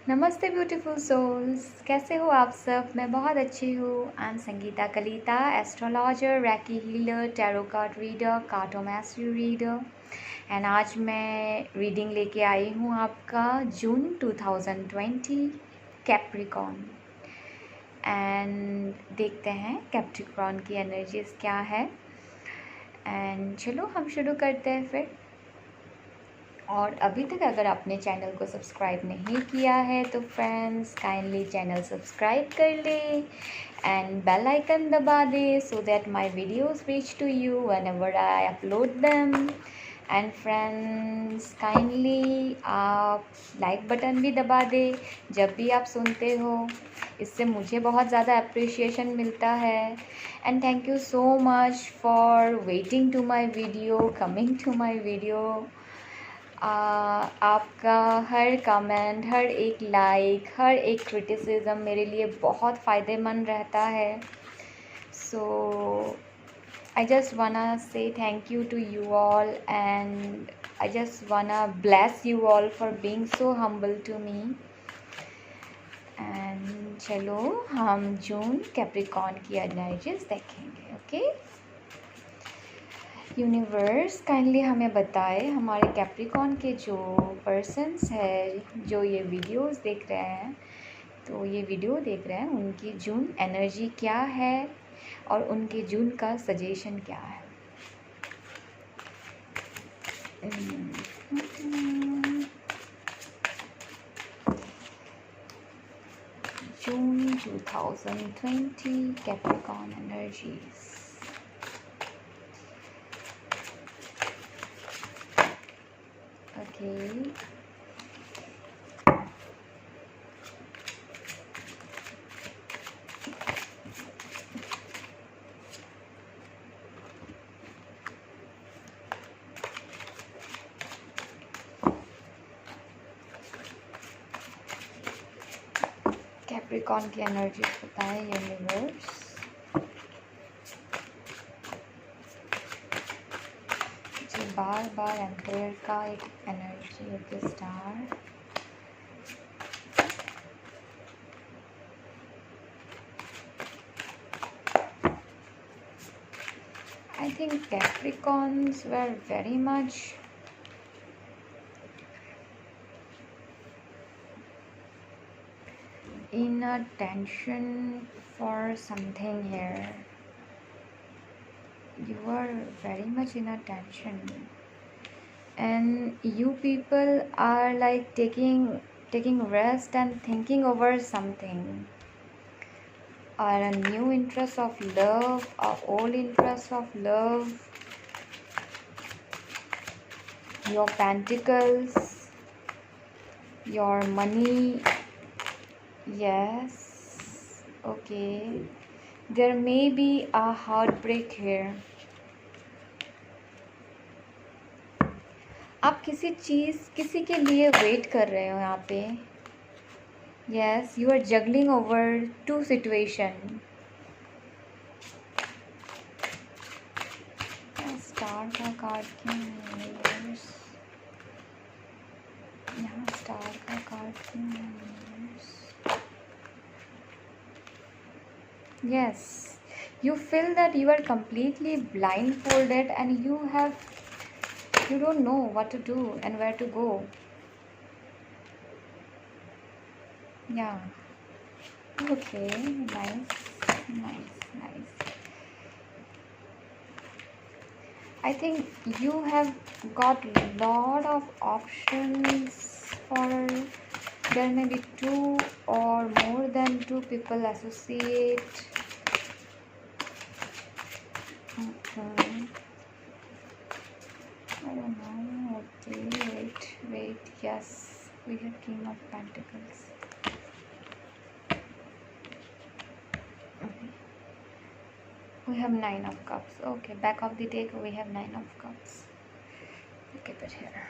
नमस्ते beautiful souls, कैसे हो आप सब। मैं बहुत अच्छी हूँ। I am Sangeeta Kalita, astrologer, reiki healer, tarot card reader, cartomancy reader. And आज मैं रीडिंग लेके आई हूँ आपका जून 2020 कैप्रिकॉर्न। एंड देखते हैं कैप्रिकॉर्न की एनर्जीज क्या है। एंड चलो हम शुरू करते हैं फिर। और अभी तक अगर आपने चैनल को सब्सक्राइब नहीं किया है तो फ्रेंड्स काइंडली चैनल सब्सक्राइब कर ले एंड बेल आइकन दबा दे so that my videos reach to you whenever I upload them. And friends kindly आप लाइक बटन भी दबा दे जब भी आप सुनते हो। इससे मुझे बहुत ज़्यादा अप्रिशिएशन मिलता है। And thank you so much for waiting to my video, coming to my video. आपका हर कमेंट, हर एक लाइक, हर एक क्रिटिसिज्म मेरे लिए बहुत फ़ायदेमंद रहता है। सो आई just wanna say thank you to you all and I just wanna bless you all for being so humble to me. And चलो हम जून कैप्रिकॉर्न की एनर्जीज देखेंगे। ओके, यूनिवर्स काइंडली हमें बताए हमारे कैप्रिकॉर्न के जो पर्सन्स है जो ये वीडियोस देख रहे हैं, तो ये वीडियो देख रहे हैं, उनकी जून एनर्जी क्या है और उनके जून का सजेशन क्या है। जून 2020 कैप्रिकॉर्न एनर्जीज। ओके, कैप्रिकॉर्न की एनर्जी बताएं यूनिवर्स। जी बार बार एम्पायर का एक energy of the star. I think Capricorns were very much in a tension for something here. You were very much in a tension, and you people are like taking rest and thinking over something, or a new interest of love, or old interest of love. Your pentacles, your money. Yes, okay. There may be a heartbreak here. आप किसी चीज़, किसी के लिए wait कर रहे हो यहाँ पे। Yes, you are juggling over two situation. Star का कार्ड क्यों है यूनिवर्स? यहाँ स्टार का कार्ड क्यों है universe? Yes, you feel that you are completely blindfolded and you don't know what to do and where to go. Yeah. Okay, nice. I think you have got lot of options for, there may be two or more than two people associate. Okay. I don't know. Okay, wait. Yes, we have King of Pentacles. We have Nine of Cups. Okay, back of the deck we have Nine of Cups. Keep it here.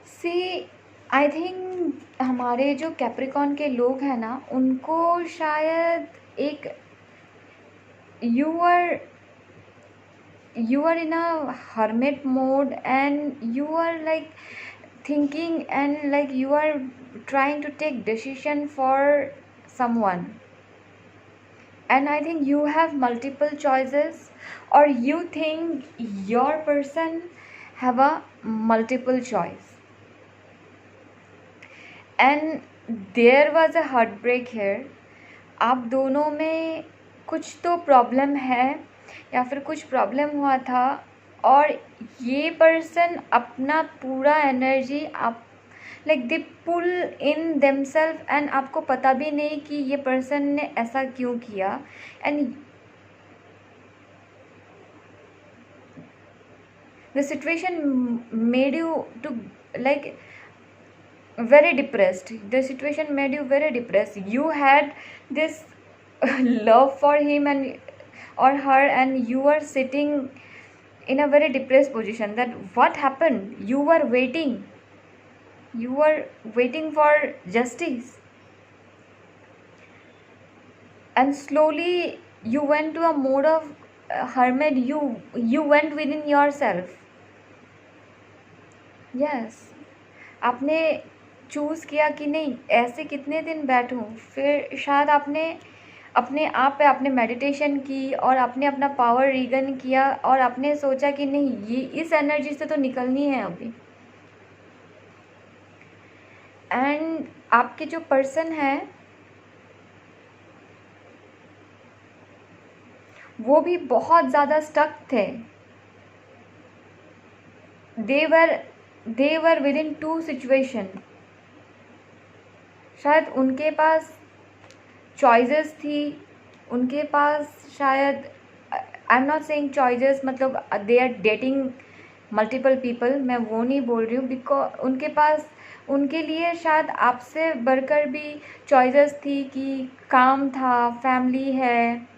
See, I think हमारे जो Capricorn के लोग हैं ना, उनको शायद एक you are in a hermit mode and you are like thinking and like you are trying to take decision for someone, and I think you have multiple choices, or you think your person have a multiple choice, and there was a heartbreak here. आप दोनों में कुछ तो problem है या फिर कुछ problem हुआ था, और ये पर्सन अपना पूरा एनर्जी आप like they pull in themselves, and आपको पता भी नहीं कि ये पर्सन ने ऐसा क्यों किया, and the situation made you to like very depressed. The situation made you very depressed. You had this love for him and or her, and you were sitting in a very depressed position. That what happened? You were waiting for justice, and slowly you went to a mode of hermit. You went within yourself. Yes, आपने choose किया कि नहीं ऐसे कितने दिन बैठूं, फिर शायद आपने अपने आप पे आपने मेडिटेशन की और आपने अपना पावर रीगन किया, और आपने सोचा कि नहीं ये इस एनर्जी से तो निकलनी है अभी। एंड आपके जो पर्सन है वो भी बहुत ज़्यादा स्टक थे। they were within two situation. शायद उनके पास चॉइसेस थी, उनके पास शायद, I am not saying choices मतलब they are dating multiple people, मैं वो नहीं बोल रही हूँ, बिकॉज उनके पास उनके लिए शायद आपसे बढ़कर भी चॉइसेस थी कि काम था, फैमिली है,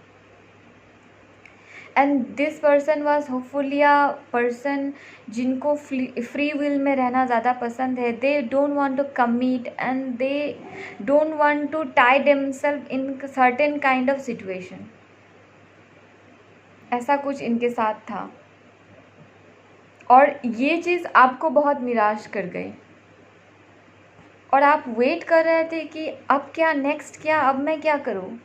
and this person was hopefully a person जिनको फ्री विल में रहना ज़्यादा पसंद है। They don't want to commit and they don't want to tie themselves in certain kind of situation. ऐसा कुछ इनके साथ था, और ये चीज़ आपको बहुत निराश कर गई, और आप वेट कर रहे थे कि अब क्या, नेक्स्ट क्या, अब मैं क्या करूँ,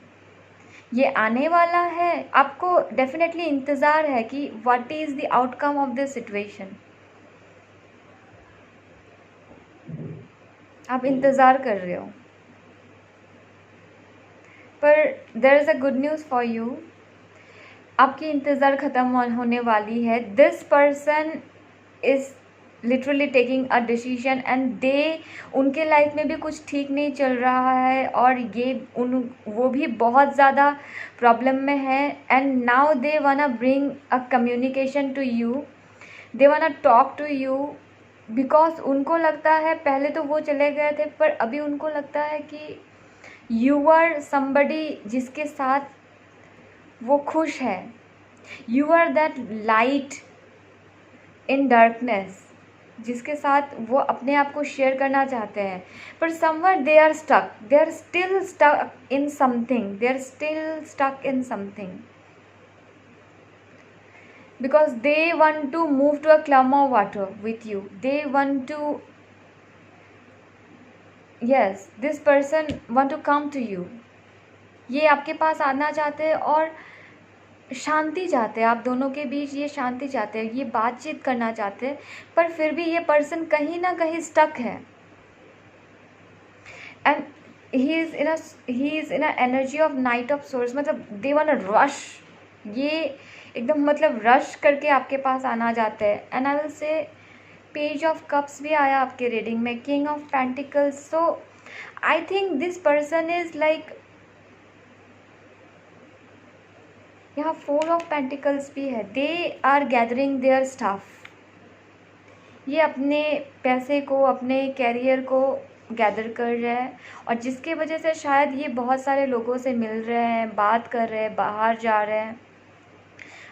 ये आने वाला है। आपको डेफिनेटली इंतज़ार है कि what is the outcome of this situation. आप इंतज़ार कर रहे हो, पर there is a good news for you. आपकी इंतज़ार ख़त्म होने वाली है। This person is literally taking a decision, and उनके लाइफ में भी कुछ ठीक नहीं चल रहा है, और वो भी बहुत ज़्यादा प्रॉब्लम में है, and now they wanna bring a communication to you, they wanna talk to you, because उनको लगता है, पहले तो वो चले गए थे पर अभी उनको लगता है कि यू आर समबडी जिसके साथ वो खुश है, you are that light in darkness जिसके साथ वो अपने आप को शेयर करना चाहते हैं, पर somewhere they are still stuck in something, because they want to move to a calm of water with you. They want to, yes, this person want to come to you. ये आपके पास आना चाहते हैं और शांति चाहते हैं, आप दोनों के बीच ये शांति चाहते हैं, ये बातचीत करना चाहते हैं, पर फिर भी ये पर्सन कहीं ना कहीं स्टक है, and he is in a energy of night of source, मतलब दे वांट टू रश, ये एकदम मतलब रश करके आपके पास आना चाहते हैं। And I will say page of cups भी आया आपके रीडिंग में, king of pentacles, so I think this person is like, यहाँ फोर ऑफ पेंटिकल्स भी है, they are gathering their staff, ये अपने पैसे को, अपने कैरियर को गैदर कर रहे हैं, और जिसके वजह से शायद ये बहुत सारे लोगों से मिल रहे हैं, बात कर रहे हैं, बाहर जा रहे हैं।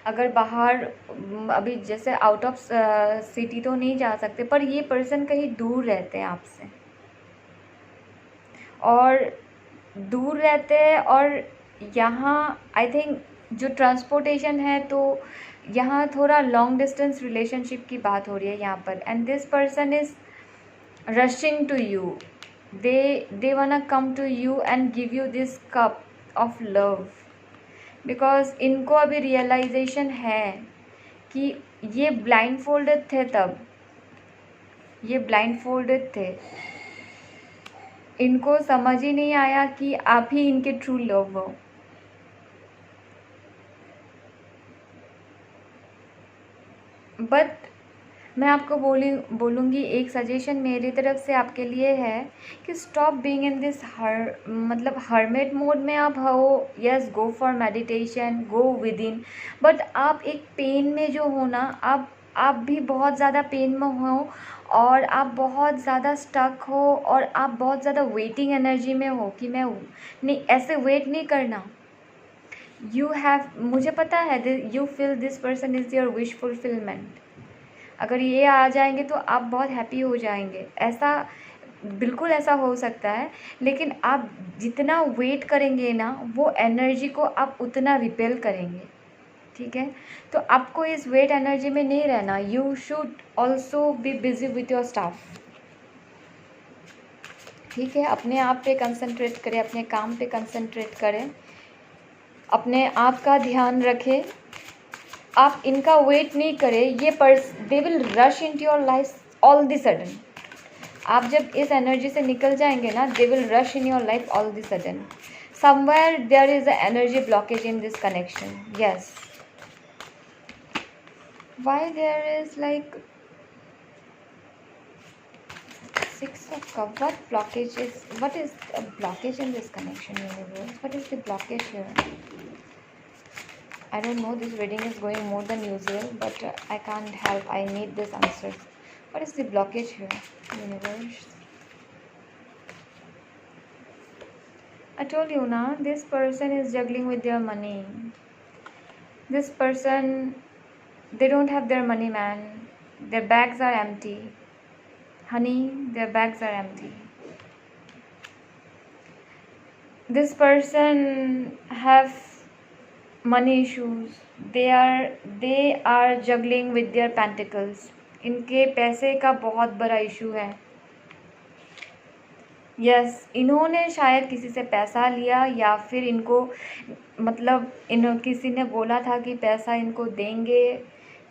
अगर बाहर अभी जैसे आउट ऑफ सिटी तो नहीं जा सकते, पर ये पर्सन कहीं दूर रहते हैं आपसे, और दूर रहते हैं, और यहाँ आई थिंक जो ट्रांसपोर्टेशन है, तो यहाँ थोड़ा लॉन्ग डिस्टेंस रिलेशनशिप की बात हो रही है यहाँ पर, and this person is rushing to you. They wanna come to you and give you this cup of love, because इनको अभी रियलाइजेशन है कि ये ब्लाइंड फोल्डेड थे, तब ये ब्लाइंड फोल्डेड थे, इनको समझ ही नहीं आया कि आप ही इनके ट्रू लव हो। बट मैं आपको बोलूँगी एक सजेशन मेरी तरफ से आपके लिए है कि स्टॉप बीइंग इन दिस मतलब हर्मिट मोड में आप हो। Yes, go for meditation, go with in, but आप एक पेन में जो हो ना, आप भी बहुत ज़्यादा पेन में हो और आप बहुत ज़्यादा स्टक हो और आप बहुत ज़्यादा वेटिंग एनर्जी में हो कि मैं नहीं, ऐसे वेट नहीं करना। यू हैव, मुझे पता है you feel this person is your wish fulfilment. अगर ये आ जाएंगे तो आप बहुत हैप्पी हो जाएंगे, ऐसा बिल्कुल ऐसा हो सकता है। लेकिन आप जितना वेट करेंगे ना, वो एनर्जी को आप उतना रिपेल करेंगे, ठीक है। तो आपको इस वेट एनर्जी में नहीं रहना। You should also be busy with your staff, ठीक है। अपने आप पे कंसंट्रेट करें, अपने काम पे कंसंट्रेट करें, अपने आप का ध्यान रखें। आप इनका वेट नहीं करें, ये they will rush into your life all the sudden. आप जब इस एनर्जी से निकल जाएंगे ना, they will rush in your life all the sudden. Somewhere there is a energy blockage in this connection. Yes, why there is like 6 of Cups? What is a blockage in this connection, universe? What is the blockage here? I don't know, this reading is going more than usual, but I can't help, I need this answer. What is the blockage here, universe? I told you na, this person is juggling with their money. This person, they don't have their money, man. Their bags are empty. Honey, their bags are empty. This person have money issues. They are juggling with their pentacles. इनके पैसे का बहुत बड़ा issue है। Yes, इन्होंने शायद किसी से पैसा लिया, या फिर इनको मतलब किसी ने बोला था कि पैसा इनको देंगे,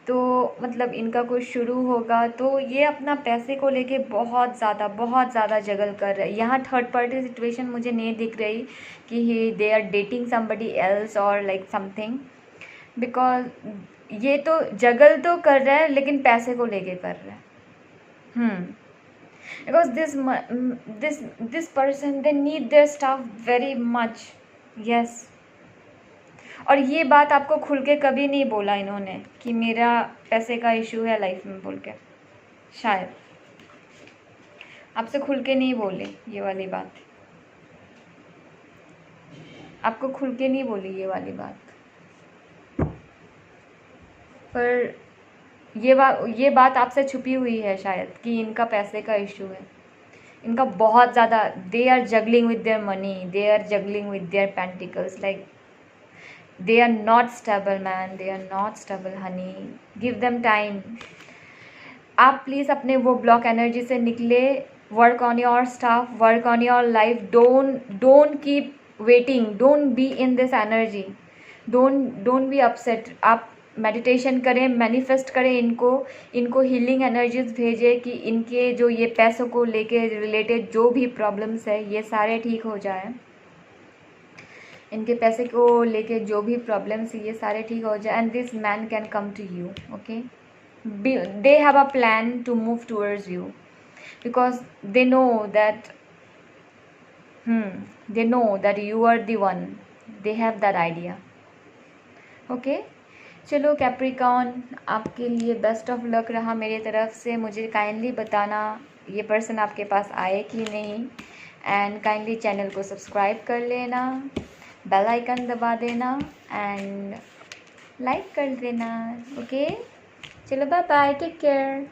तो मतलब इनका कुछ शुरू होगा, तो ये अपना पैसे को लेके बहुत ज़्यादा जगल कर रहे हैं। यहाँ थर्ड पार्टी सिचुएशन मुझे नहीं दिख रही कि they are dating somebody else और लाइक समथिंग, बिकॉज ये तो जगल तो कर रहा है लेकिन पैसे को लेके कर रहा है। Because this person, they need their staff very much. Yes, और ये बात आपको खुल के कभी नहीं बोला इन्होंने कि मेरा पैसे का इशू है लाइफ में बोल के, शायद आपसे खुल के नहीं बोले ये वाली बात, आपको खुल के नहीं बोली ये वाली बात, पर ये बात आपसे छुपी हुई है शायद कि इनका पैसे का इशू है। इनका बहुत ज़्यादा, they are juggling with their money, they are juggling with their pentacles, like they are not stable, man, they are not stable, honey, give them time. आप प्लीज़ अपने वो ब्लॉक एनर्जी से निकले, work on your staff, work on your life, don't keep waiting, don't be in this energy, don't be upset. आप meditation करें, manifest करें, इनको healing energies भेजें कि इनके जो ये पैसों को लेके रिलेटेड जो भी प्रॉब्लम्स है ये सारे ठीक हो जाए, इनके पैसे को लेके जो भी प्रॉब्लम्स ये सारे ठीक हो जाए, and this man can come to you, okay. They have a plan to move towards you, because they know that you are the one, they have that idea, okay. चलो कैप्रिकॉर्न, आपके लिए best of luck रहा मेरी तरफ से। मुझे kindly बताना ये पर्सन आपके पास आए कि नहीं, एंड काइंडली चैनल को सब्सक्राइब कर लेना, बेल आइकन दबा देना एंड लाइक कर देना, ओके। चलो बाय बाय, टेक केयर।